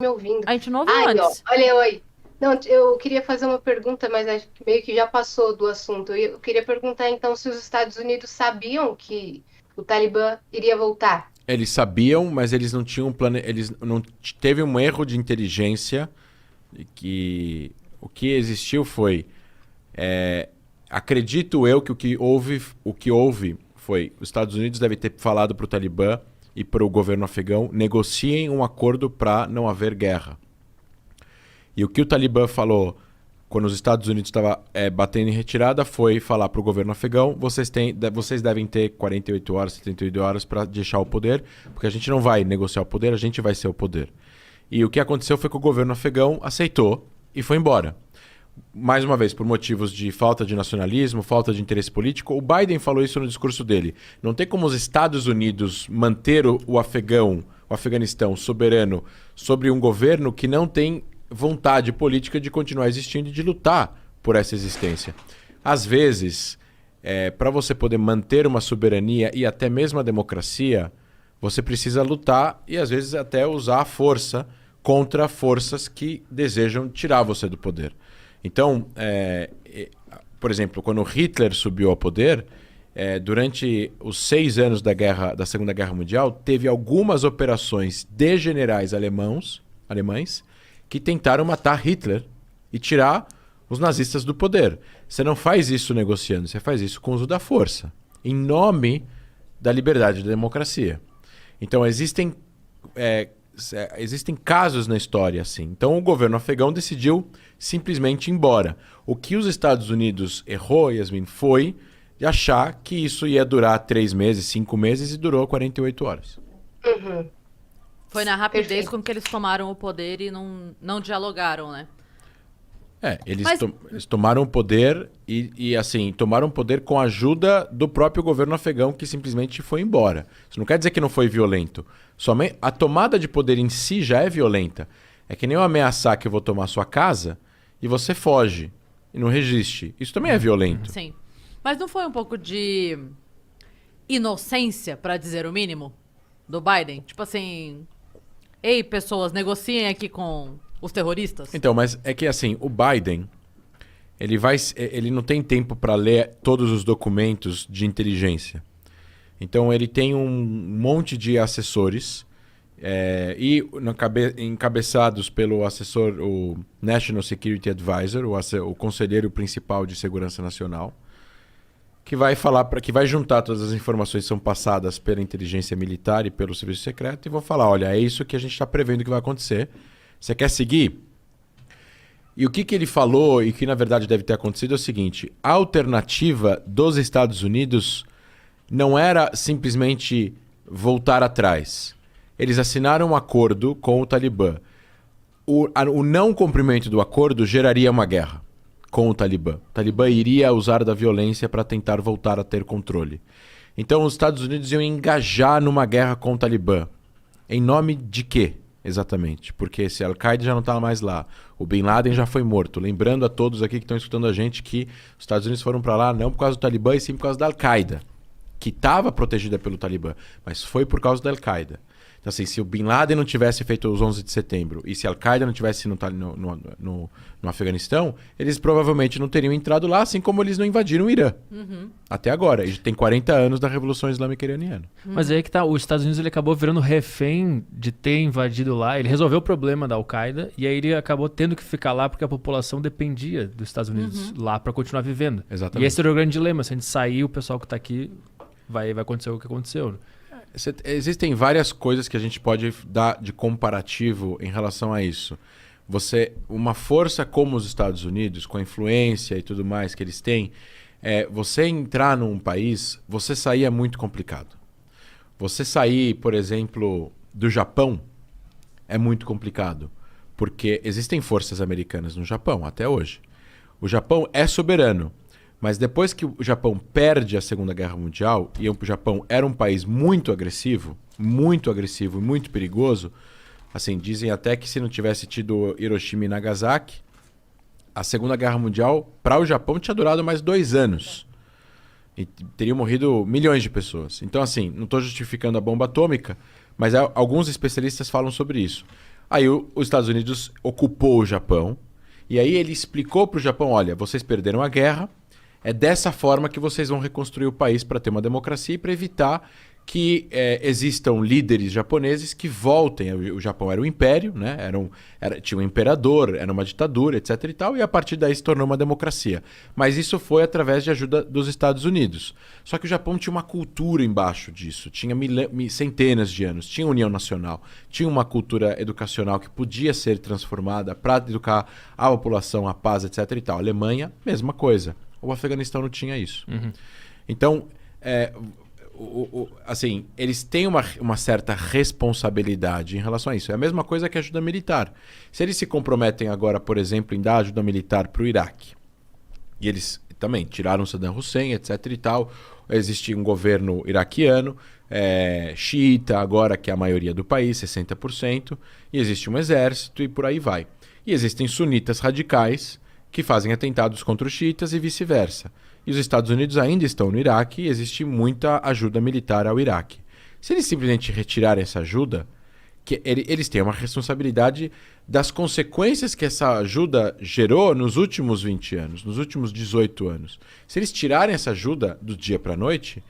me ouvindo. A gente não ouviu Ai, ó, antes. olha eu aí. Não, eu queria fazer uma pergunta, mas acho que meio que já passou do assunto. Eu queria perguntar então se os Estados Unidos sabiam que o Talibã iria voltar. Eles sabiam, mas eles não tinham plane... eles não teve um erro de inteligência que o que existiu foi acredito eu que o que houve foi os Estados Unidos devem ter falado para o Talibã e para o governo afegão negociem um acordo para não haver guerra. E o que o Talibã falou quando os Estados Unidos estava batendo em retirada foi falar para o governo afegão: vocês devem ter 48 horas, 78 horas para deixar o poder, porque a gente não vai negociar o poder, a gente vai ser o poder. E o que aconteceu foi que o governo afegão aceitou e foi embora. Mais uma vez, por motivos de falta de nacionalismo, falta de interesse político, o Biden falou isso no discurso dele. Não tem como os Estados Unidos manter o Afeganistão soberano sobre um governo que não tem vontade política de continuar existindo e de lutar por essa existência. Às vezes, para você poder manter uma soberania e até mesmo a democracia, você precisa lutar e às vezes até usar a força contra forças que desejam tirar você do poder. Então, por exemplo, quando Hitler subiu ao poder, durante os 6 anos da Segunda Guerra Mundial, teve algumas operações de generais alemães que tentaram matar Hitler e tirar os nazistas do poder. Você não faz isso negociando, você faz isso com o uso da força, em nome da liberdade e da democracia. Então, existem casos na história assim. Então, o governo afegão decidiu simplesmente ir embora. O que os Estados Unidos errou, Yasmin, foi de achar que isso ia durar 3 meses, 5 meses e durou 48 horas. Uhum, Foi na rapidez perfeito. com que eles tomaram o poder e não dialogaram, né? Eles Mas, eles tomaram o poder e, assim, tomaram o poder com a ajuda do próprio governo afegão que simplesmente foi embora. Isso não quer dizer que não foi violento. Somente a tomada de poder em si já é violenta. É que nem eu ameaçar que eu vou tomar sua casa e você foge e não resiste. Isso também é violento. sim. Mas não foi um pouco de inocência, pra dizer o mínimo, do Biden? Tipo assim, ei, pessoas, negociem aqui com os terroristas? Então, mas é que assim, o Biden, ele não tem tempo para ler todos os documentos de inteligência. Então ele tem um monte de assessores encabeçados pelo assessor, o National Security Advisor, o conselheiro principal de segurança nacional, que vai que vai juntar todas as informações que são passadas pela inteligência militar e pelo serviço secreto e vão falar: olha, é isso que a gente está prevendo que vai acontecer. Você quer seguir? E o que ele falou e que na verdade deve ter acontecido é o seguinte: a alternativa dos Estados Unidos não era simplesmente voltar atrás. Eles assinaram um acordo com o Talibã. O não cumprimento do acordo geraria uma guerra com o Talibã. O Talibã iria usar da violência para tentar voltar a ter controle. Então os Estados Unidos iam engajar numa guerra com o Talibã. Em nome de quê, exatamente? Porque esse Al-Qaeda já não está mais lá. O Bin Laden já foi morto. Lembrando a todos aqui que estão escutando a gente que os Estados Unidos foram para lá não por causa do Talibã, e sim por causa da Al-Qaeda, que estava protegida pelo Talibã, mas foi por causa da Al-Qaeda. Então, assim, se o Bin Laden não tivesse feito os 11 de setembro e se a Al-Qaeda não tivesse no Afeganistão, eles provavelmente não teriam entrado lá, assim como eles não invadiram o Irã. Até agora. E tem 40 anos da Revolução Islâmica Iraniana. Mas aí que tá, os Estados Unidos ele acabou virando refém de ter invadido lá. Ele resolveu o problema da Al-Qaeda e aí ele acabou tendo que ficar lá porque a população dependia dos Estados Unidos lá para continuar vivendo. Exatamente. E esse era o grande dilema. Se a gente sair, o pessoal que tá aqui vai acontecer o que aconteceu. Existem várias coisas que a gente pode dar de comparativo em relação a isso. Uma força como os Estados Unidos, com a influência e tudo mais que eles têm, você entrar num país, você sair é muito complicado. Você sair, por exemplo, do Japão é muito complicado, porque existem forças americanas no Japão até hoje. O Japão é soberano, mas depois que o Japão perde a Segunda Guerra Mundial e o Japão era um país muito agressivo e muito perigoso, assim, dizem até que se não tivesse tido Hiroshima e Nagasaki, a Segunda Guerra Mundial para o Japão tinha durado mais 2 anos. E teriam morrido milhões de pessoas. Então, assim, não estou justificando a bomba atômica, mas alguns especialistas falam sobre isso. Aí os Estados Unidos ocupou o Japão, e aí ele explicou para o Japão, olha, vocês perderam a guerra, é dessa forma que vocês vão reconstruir o país para ter uma democracia e para evitar que existam líderes japoneses que voltem. O Japão era um império, né? Tinha um imperador, era uma ditadura, etc. e tal, e a partir daí se tornou uma democracia. Mas isso foi através de ajuda dos Estados Unidos. Só que o Japão tinha uma cultura embaixo disso, tinha centenas de anos, tinha União Nacional, tinha uma cultura educacional que podia ser transformada para educar a população, a paz, etc. e tal. A Alemanha, mesma coisa. O Afeganistão não tinha isso. Então, assim, eles têm uma certa responsabilidade em relação a isso. É a mesma coisa que a ajuda militar. Se eles se comprometem agora, por exemplo, em dar ajuda militar para o Iraque, e eles também tiraram Saddam Hussein, etc. e tal, existe um governo iraquiano, xiita agora, que é a maioria do país, 60%, e existe um exército e por aí vai. E existem sunitas radicais que fazem atentados contra os xiitas e vice-versa. E os Estados Unidos ainda estão no Iraque e existe muita ajuda militar ao Iraque. Se eles simplesmente retirarem essa ajuda, eles têm uma responsabilidade das consequências que essa ajuda gerou nos últimos 20 anos, nos últimos 18 anos. Se eles tirarem essa ajuda do dia para a noite,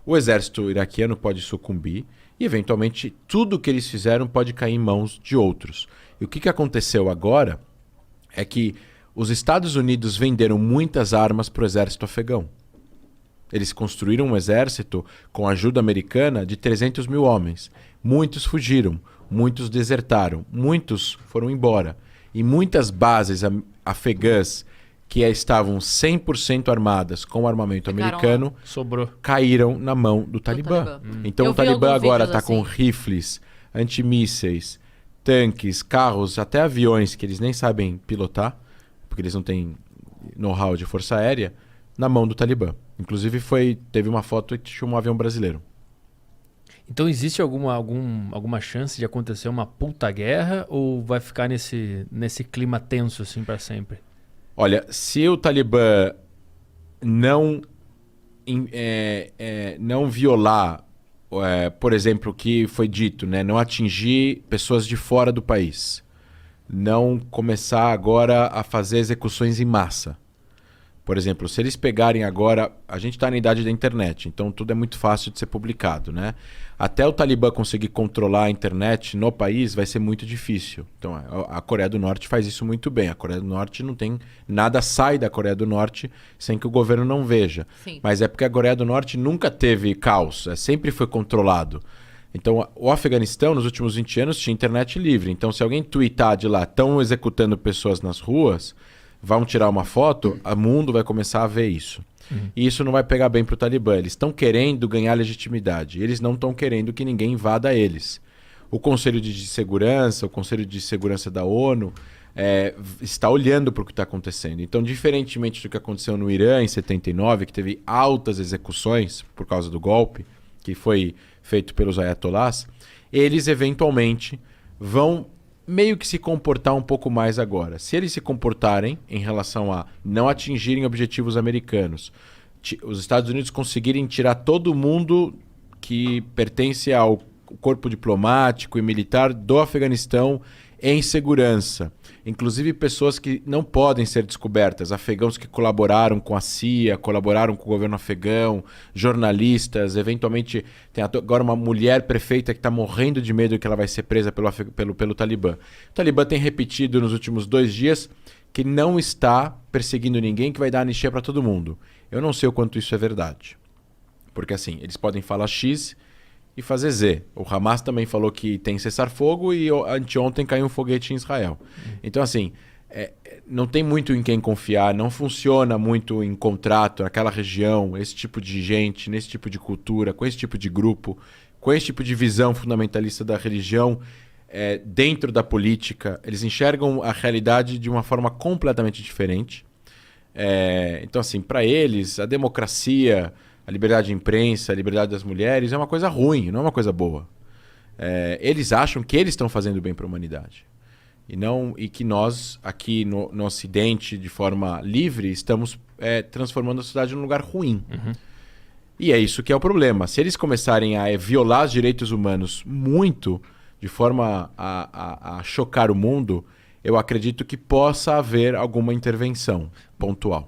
o exército iraquiano pode sucumbir e, eventualmente, tudo que eles fizeram pode cair em mãos de outros. E o que aconteceu agora é que os Estados Unidos venderam muitas armas para o exército afegão. Eles construíram um exército com ajuda americana de 300 mil homens. Muitos fugiram, muitos desertaram, muitos foram embora. E muitas bases afegãs que estavam 100% armadas com armamento americano caíram na mão do Talibã. Então o Talibã agora está com rifles, antimísseis, tanques, carros, até aviões que eles nem sabem pilotar, porque eles não têm know-how de força aérea, na mão do Talibã. Inclusive teve uma foto que tinha um avião brasileiro. Então existe alguma chance de acontecer uma puta guerra ou vai ficar nesse clima tenso assim para sempre? Olha, se o Talibã não violar, por exemplo, o que foi dito, né, não atingir pessoas de fora do país, não começar agora a fazer execuções em massa. Por exemplo, se eles pegarem agora... A gente está na idade da internet, então tudo é muito fácil de ser publicado, né? Até o Talibã conseguir controlar a internet no país vai ser muito difícil. Então, a Coreia do Norte faz isso muito bem. A Coreia do Norte não tem... Nada sai da Coreia do Norte sem que o governo não veja. Sim. Mas é porque a Coreia do Norte nunca teve caos, sempre foi controlado. Então, o Afeganistão, nos últimos 20 anos, tinha internet livre. Então, se alguém tweetar de lá, estão executando pessoas nas ruas, vão tirar uma foto, o mundo vai começar a ver isso. E isso não vai pegar bem para o Talibã. Eles estão querendo ganhar legitimidade. Eles não estão querendo que ninguém invada eles. O Conselho de Segurança, o Conselho de Segurança da ONU, está olhando para o que está acontecendo. Então, diferentemente do que aconteceu no Irã em 79, que teve altas execuções por causa do golpe, que foi feito pelos ayatolás, eles eventualmente vão meio que se comportar um pouco mais agora. Se eles se comportarem em relação a não atingirem objetivos americanos, os Estados Unidos conseguirem tirar todo mundo que pertence ao corpo diplomático e militar do Afeganistão em segurança, inclusive pessoas que não podem ser descobertas, afegãos que colaboraram com a CIA, colaboraram com o governo afegão, jornalistas, eventualmente tem agora uma mulher prefeita que está morrendo de medo que ela vai ser presa pelo Talibã. O Talibã tem repetido nos últimos 2 dias que não está perseguindo ninguém, que vai dar anistia para todo mundo. Eu não sei o quanto isso é verdade, porque assim, eles podem falar X e fazer Z. O Hamas também falou que tem cessar-fogo e anteontem caiu um foguete em Israel. Então, assim, não tem muito em quem confiar, não funciona muito em contrato naquela região, esse tipo de gente, nesse tipo de cultura, com esse tipo de grupo, com esse tipo de visão fundamentalista da religião dentro da política. Eles enxergam a realidade de uma forma completamente diferente. Então, assim, para eles, a democracia, a liberdade de imprensa, a liberdade das mulheres é uma coisa ruim, não é uma coisa boa. Eles acham que eles estão fazendo bem para a humanidade. E que nós, aqui no Ocidente, de forma livre, estamos transformando a sociedade num lugar ruim. E é isso que é o problema. Se eles começarem a violar os direitos humanos muito, de forma a chocar o mundo, eu acredito que possa haver alguma intervenção pontual.